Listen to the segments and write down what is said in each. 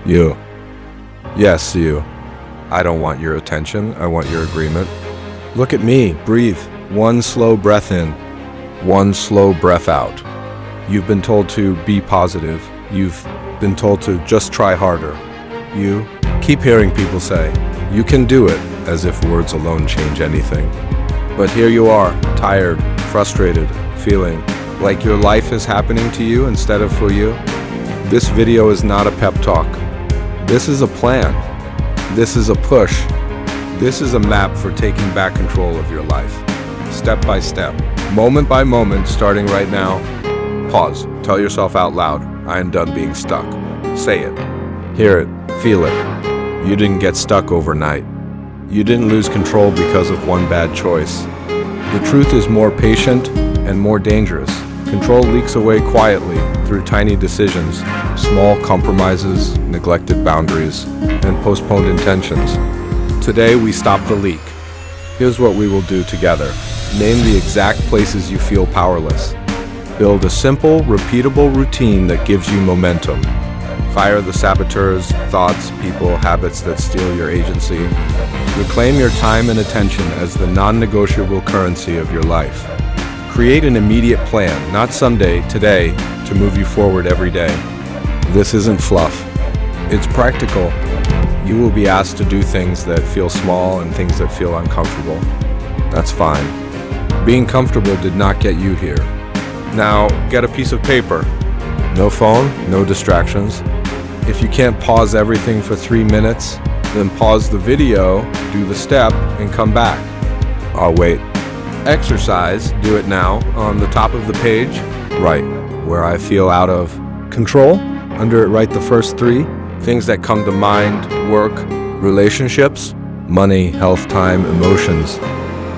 You. Yes, you. I don't want your attention. I want your agreement. Look at me. Breathe. One slow breath in. One slow breath out. You've been told to be positive. You've been told to just try harder. You keep hearing people say, you can do it, as if words alone change anything. But here you are, tired, frustrated, feeling like your life is happening to you instead of for you. This video is not a pep talk. This is a plan. This is a push. This is a map for taking back control of your life. Step by step, moment by moment, starting right now. Pause. Tell yourself out loud, I am done being stuck. Say it. Hear it. Feel it. You didn't get stuck overnight. You didn't lose control because of one bad choice. The truth is more patient and more dangerous. Control leaks away quietly through tiny decisions, small compromises, neglected boundaries, and postponed intentions. Today, we stop the leak. Here's what we will do together. Name the exact places you feel powerless. Build a simple, repeatable routine that gives you momentum. Fire the saboteurs, thoughts, people, habits that steal your agency. Reclaim your time and attention as the non-negotiable currency of your life. Create an immediate plan, not someday, today, to move you forward every day. This isn't fluff. It's practical. You will be asked to do things that feel small and things that feel uncomfortable. That's fine. Being comfortable did not get you here. Now, get a piece of paper. No phone, no distractions. If you can't pause everything for 3 minutes, then pause the video, do the step, and come back. I'll wait. Exercise, do it now, on the top of the page, right, where I feel out of control. Under it, write the first 3 things that come to mind: work, relationships, money, health, time, emotions.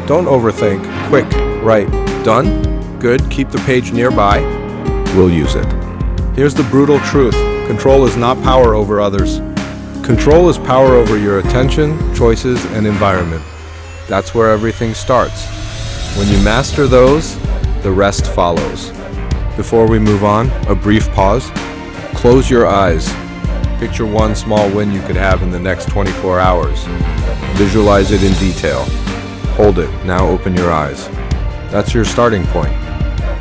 Don't overthink. Quick, write, done? Good, keep the page nearby. We'll use it. Here's the brutal truth. Control is not power over others. Control is power over your attention, choices, and environment. That's where everything starts. When you master those, the rest follows. Before we move on, a brief pause. Close your eyes. Picture one small win you could have in the next 24 hours. Visualize it in detail. Hold it. Now open your eyes. That's your starting point.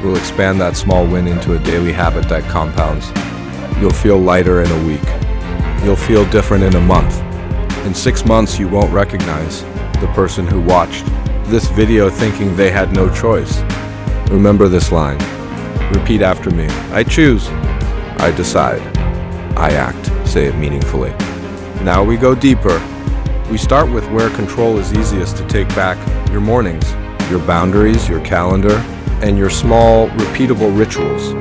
We'll expand that small win into a daily habit that compounds. You'll feel lighter in a week. You'll feel different in a month. In 6 months, you won't recognize the person who watched this video thinking they had no choice. Remember this line. Repeat after me. I choose. I decide. I act. Say it meaningfully. Now we go deeper. We start with where control is easiest to take back: your mornings, your boundaries, your calendar, and your small, repeatable rituals.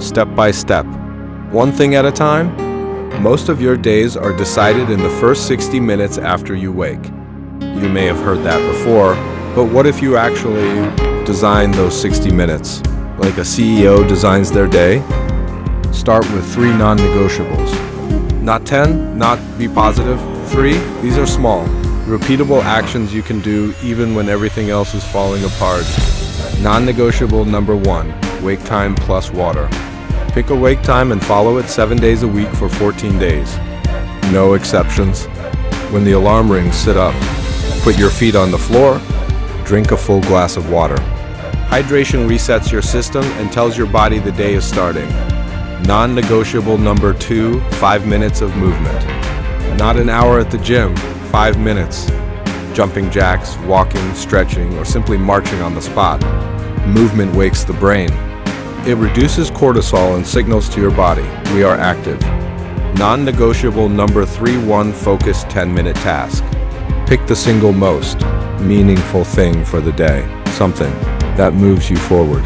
Step by step. One thing at a time. Most of your days are decided in the first 60 minutes after you wake. You may have heard that before, but what if you actually design those 60 minutes? Like a CEO designs their day? Start with 3 non-negotiables. Not 10, not be positive. 3, these are small, repeatable actions you can do even when everything else is falling apart. Non-negotiable number 1, wake time plus water. Pick a wake time and follow it 7 days a week for 14 days. No exceptions. When the alarm rings, sit up. Put your feet on the floor. Drink a full glass of water. Hydration resets your system and tells your body the day is starting. Non-negotiable number 2, 5 minutes of movement. Not an hour at the gym, 5 minutes. Jumping jacks, walking, stretching, or simply marching on the spot. Movement wakes the brain. It reduces cortisol and signals to your body, we are active. Non-negotiable number 3, 1 focused 10-minute task. Pick the single most meaningful thing for the day, something that moves you forward.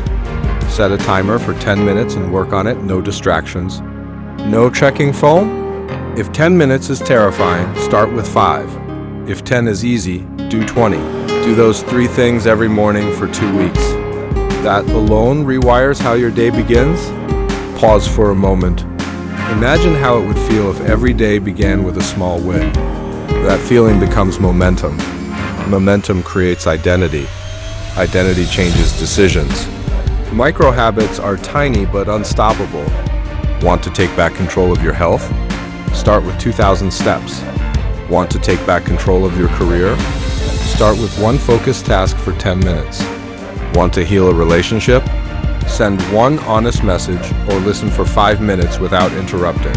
Set a timer for 10 minutes and work on it, no distractions. No checking phone? If 10 minutes is terrifying, start with 5. If 10 is easy, do 20. Do those 3 things every morning for 2 weeks. That alone rewires how your day begins. Pause for a moment. Imagine how it would feel if every day began with a small win. That feeling becomes momentum. Momentum creates identity. Identity changes decisions. Micro habits are tiny but unstoppable. Want to take back control of your health? Start with 2,000 steps. Want to take back control of your career? Start with one focused task for 10 minutes. Want to heal a relationship? Send one honest message or listen for 5 minutes without interrupting.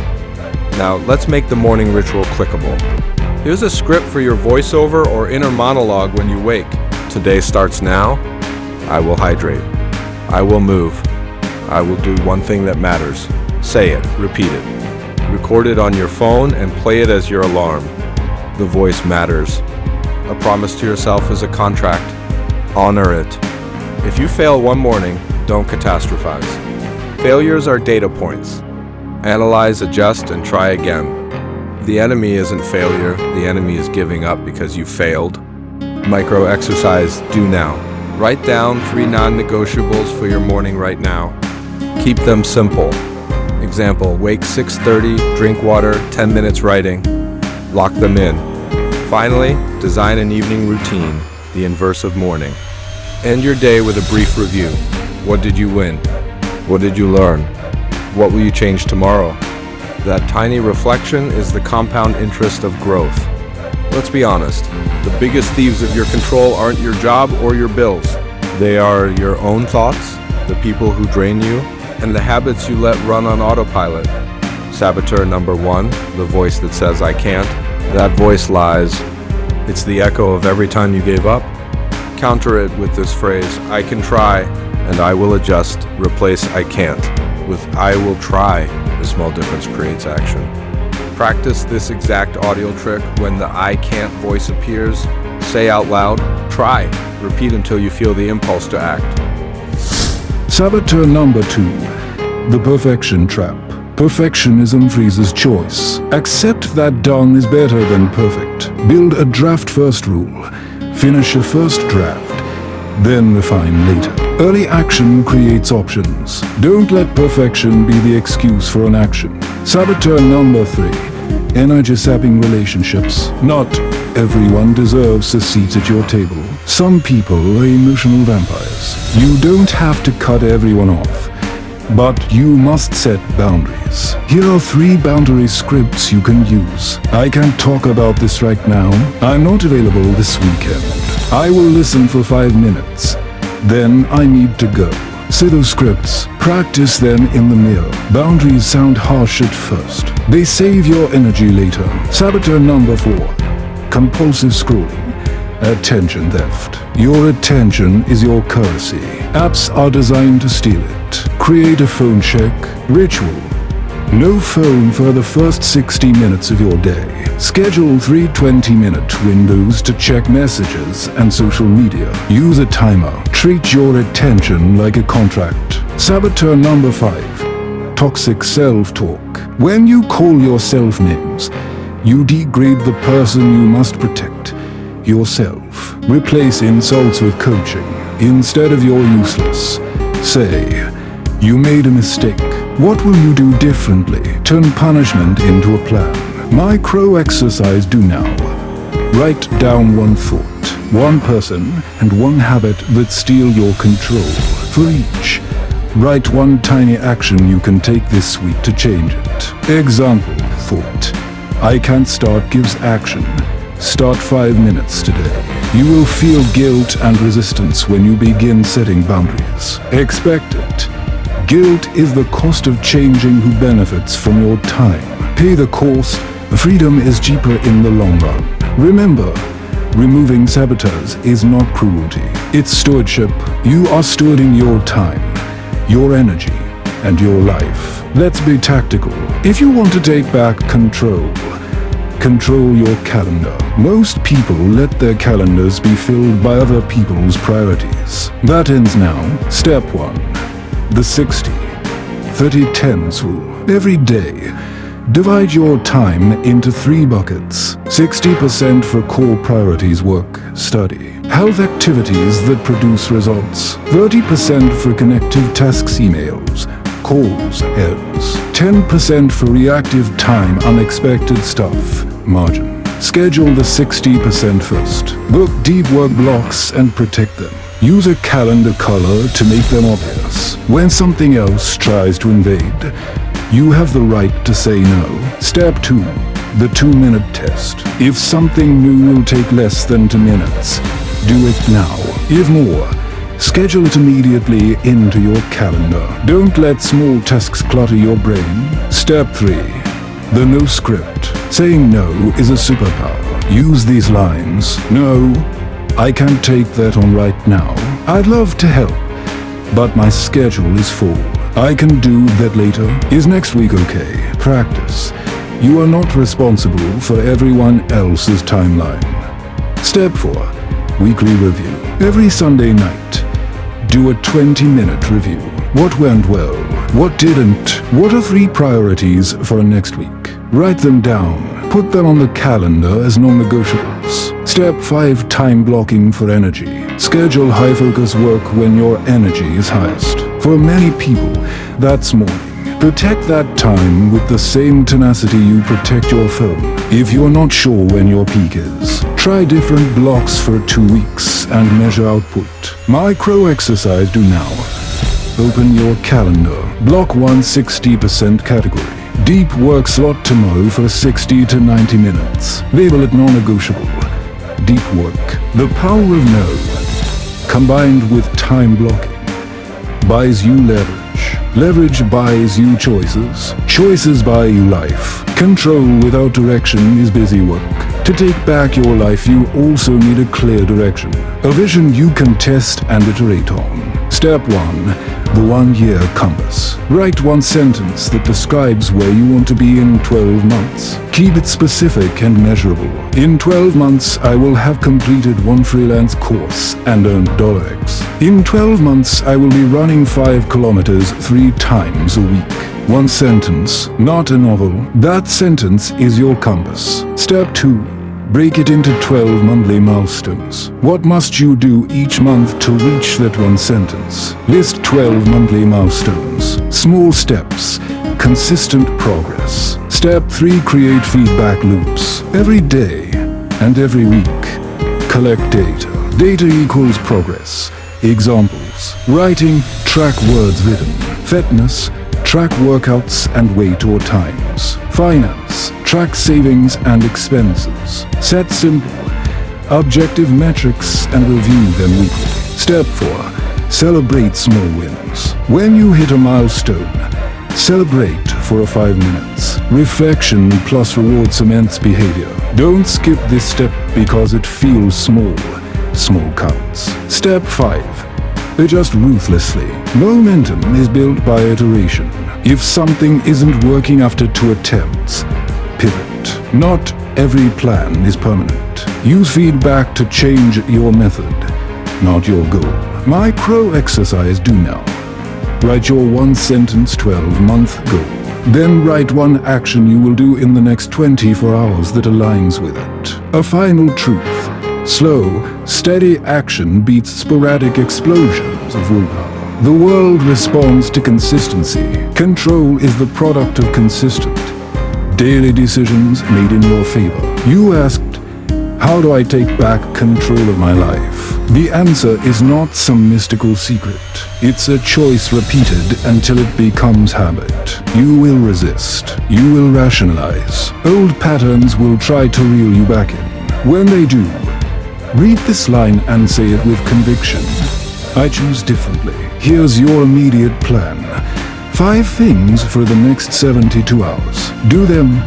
Now, let's make the morning ritual clickable. Here's a script for your voiceover or inner monologue when you wake. Today starts now. I will hydrate. I will move. I will do one thing that matters. Say it, repeat it. Record it on your phone and play it as your alarm. The voice matters. A promise to yourself is a contract. Honor it. If you fail one morning, don't catastrophize. Failures are data points. Analyze, adjust, and try again. The enemy isn't failure, the enemy is giving up because you failed. Micro exercise, do now. Write down 3 non-negotiables for your morning right now. Keep them simple. Example, wake 6:30, drink water, 10 minutes writing. Lock them in. Finally, design an evening routine, the inverse of morning. End your day with a brief review. What did you win? What did you learn? What will you change tomorrow? That tiny reflection is the compound interest of growth. Let's be honest, the biggest thieves of your control aren't your job or your bills. They are your own thoughts, the people who drain you, and the habits you let run on autopilot. Saboteur number 1, the voice that says I can't. That voice lies. It's the echo of every time you gave up. Counter it with this phrase, I can try, and I will adjust. Replace I can't with I will try. A small difference creates action. Practice this exact audio trick when the I can't voice appears. Say out loud, try. Repeat until you feel the impulse to act. Saboteur number 2, the perfection trap. Perfectionism freezes choice. Accept that done is better than perfect. Build a draft first rule. Finish a first draft, then refine later. Early action creates options. Don't let perfection be the excuse for an action. Saboteur number 3, energy-sapping relationships. Not everyone deserves a seat at your table. Some people are emotional vampires. You don't have to cut everyone off, but you must set boundaries. Here are 3 boundary scripts you can use. I can't talk about this right now. I'm not available this weekend. I will listen for 5 minutes. Then I need to go. Say those scripts. Practice them in the mirror. Boundaries sound harsh at first. They save your energy later. Saboteur number 4, compulsive scrolling. Attention theft. Your attention is your currency. Apps are designed to steal it. Create a phone check ritual. No phone for the first 60 minutes of your day. Schedule 3 20-minute windows to check messages and social media. Use a timer. Treat your attention like a contract. Saboteur number 5, toxic self-talk. When you call yourself names, you degrade the person you must protect, yourself. Replace insults with coaching. Instead of you're useless, say, you made a mistake. What will you do differently? Turn punishment into a plan. Micro exercise do now. Write down one thought, one person, and one habit that steal your control. For each, write one tiny action you can take this week to change it. Example, thought. I can't start gives action. Start 5 minutes today. You will feel guilt and resistance when you begin setting boundaries. Expect it. Guilt is the cost of changing who benefits from your time. Pay the cost. Freedom is cheaper in the long run. Remember, removing saboteurs is not cruelty. It's stewardship. You are stewarding your time, your energy, and your life. Let's be tactical. If you want to take back control, control your calendar. Most people let their calendars be filled by other people's priorities. That ends now. Step 1. The 60-30-10 rule. Every day, divide your time into 3 buckets. 60% for core priorities, work, study, health activities that produce results. 30% for connective tasks, emails, calls, errands. 10% for reactive time, unexpected stuff, margin. Schedule the 60% first. Book deep work blocks and protect them. Use a calendar color to make them obvious. When something else tries to invade, You have the right to say no. Step 2. The 2-minute test. If something new will take less than 2 minutes, do it now. If more, schedule it immediately into your calendar. Don't let small tasks clutter your brain. Step 3. The no script. Saying no is a superpower. Use these lines. No, I can't take that on right now. I'd love to help, but my schedule is full. I can do that later. Is next week okay? Practice. You are not responsible for everyone else's timeline. Step 4. Weekly review. Every Sunday night, do a 20-minute review. What went well? What didn't? What are 3 priorities for next week? Write them down. Put them on the calendar as non-negotiables. Step 5. Time blocking for energy. Schedule high-focus work when your energy is highest. For many people, that's morning. Protect that time with the same tenacity you protect your phone. If you're not sure when your peak is, try different blocks for 2 weeks and measure output. Micro exercise do now. Open your calendar. Block 1 60% category. Deep work slot tomorrow for 60 to 90 minutes. Label it non-negotiable. Deep work. The power of no, combined with time blocking, buys you leverage. Leverage buys you choices. Choices buy you life. Control without direction is busy work. To take back your life, you also need a clear direction. A vision you can test and iterate on. Step 1. The 1-year compass. Write 1 sentence that describes where you want to be in 12 months. Keep it specific and measurable. In 12 months, I will have completed 1 freelance course and earned $X. In 12 months, I will be running 5 kilometers 3 times a week. 1 sentence, not a novel. That sentence is your compass. Step 2. Break it into 12 monthly milestones. What must you do each month to reach that 1 sentence? List 12 monthly milestones. Small steps. Consistent progress. Step 3. Create feedback loops. Every day and every week, collect data. Data equals progress. Examples. Writing, track words written. Fitness, track workouts and weight or times. Finance, track savings and expenses. Set simple, objective metrics and review them weekly. Step 4. Celebrate small wins. When you hit a milestone, celebrate for 5 minutes. Reflection plus reward cements behavior. Don't skip this step because it feels small. Small counts. Step 5. Adjust ruthlessly. Momentum is built by iteration. If something isn't working after 2 attempts, pivot. Not every plan is permanent. Use feedback to change your method, not your goal. Micro exercise do now. Write your 1-sentence 12-month goal. Then write 1 action you will do in the next 24 hours that aligns with it. A final truth. Slow, steady action beats sporadic explosions of willpower. The world responds to consistency. Control is the product of consistent, daily decisions made in your favor. You asked, how do I take back control of my life? The answer is not some mystical secret. It's a choice repeated until it becomes habit. You will resist. You will rationalize. Old patterns will try to reel you back in. When they do, read this line and say it with conviction. I choose differently. Here's your immediate plan. 5 things for the next 72 hours. Do them.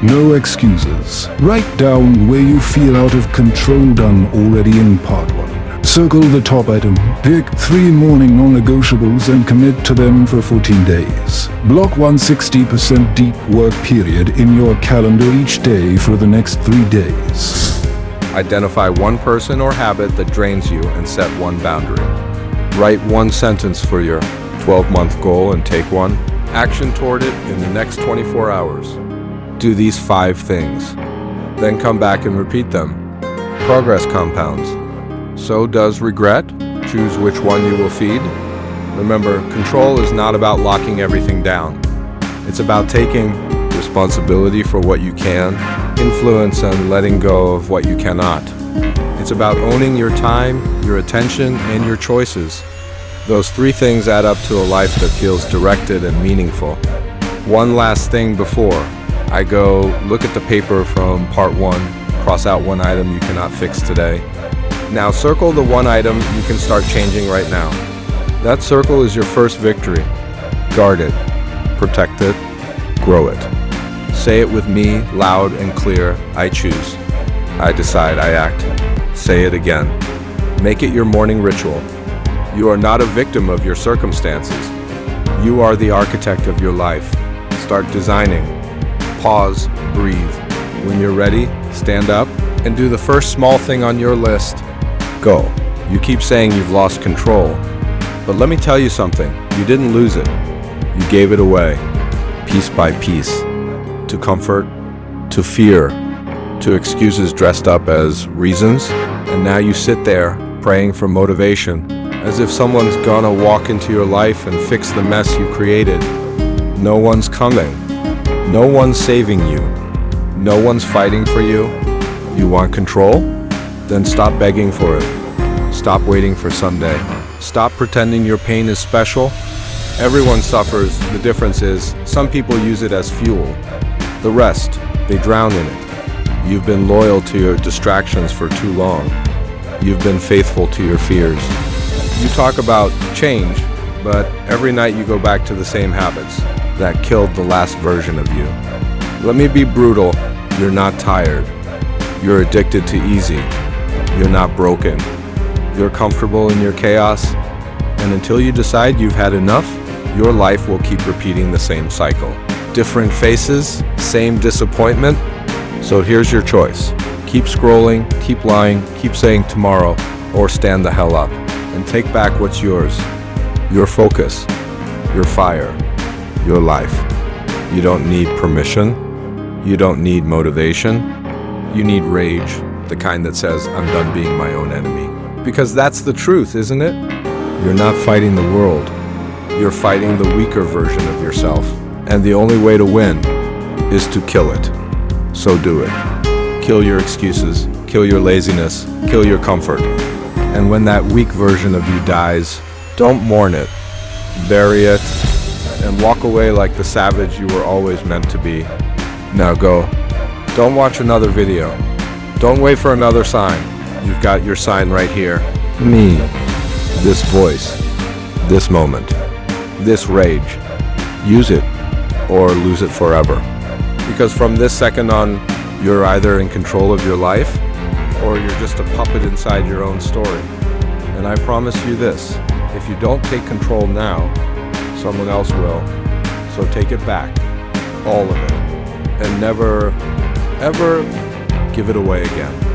No excuses. Write down where you feel out of control done already in part 1. Circle the top item. Pick 3 morning non-negotiables and commit to them for 14 days. Block 160% deep work period in your calendar each day for the next 3 days. Identify 1 person or habit that drains you and set 1 boundary. Write 1 sentence for your 12-month goal and take 1 action toward it in the next 24 hours. Do these 5 things. Then come back and repeat them. Progress compounds. So does regret. Choose which one you will feed. Remember, control is not about locking everything down. It's about taking responsibility for what you can, influence, and letting go of what you cannot. It's about owning your time, your attention, and your choices. Those 3 things add up to a life that feels directed and meaningful. One last thing before I go, look at the paper from part 1, cross out one item you cannot fix today. Now circle the one item you can start changing right now. That circle is your first victory. Guard it, protect it, grow it. Say it with me, loud and clear. I choose. I decide, I act. Say it again. Make it your morning ritual. You are not a victim of your circumstances. You are the architect of your life. Start designing. Pause, breathe. When you're ready, stand up and do the first small thing on your list. Go. You keep saying you've lost control, but let me tell you something. You didn't lose it. You gave it away, piece by piece, to comfort, to fear, to excuses dressed up as reasons, and now you sit there praying for motivation, as if someone's gonna walk into your life and fix the mess you created. No one's coming. No one's saving you. No one's fighting for you. You want control? Then stop begging for it. Stop waiting for someday. Stop pretending your pain is special. Everyone suffers. The difference is, some people use it as fuel. The rest, they drown in it. You've been loyal to your distractions for too long. You've been faithful to your fears. You talk about change, but every night you go back to the same habits that killed the last version of you. Let me be brutal. You're not tired. You're addicted to easy. You're not broken. You're comfortable in your chaos. And until you decide you've had enough, your life will keep repeating the same cycle. Different faces, same disappointment. So here's your choice. Keep scrolling, keep lying, keep saying tomorrow, or stand the hell up and take back what's yours. Your focus, your fire, your life. You don't need permission. You don't need motivation. You need rage, the kind that says, I'm done being my own enemy. Because that's the truth, isn't it? You're not fighting the world. You're fighting the weaker version of yourself. And the only way to win is to kill it. So do it. Kill your excuses, kill your laziness, kill your comfort. And when that weak version of you dies, don't mourn it. Bury it and walk away like the savage you were always meant to be. Now go. Don't watch another video. Don't wait for another sign. You've got your sign right here. Me. This voice. This moment. This rage. Use it or lose it forever. Because from this second on, you're either in control of your life or you're just a puppet inside your own story. And I promise you this, if you don't take control now, someone else will. So take it back. All of it. And never, ever give it away again.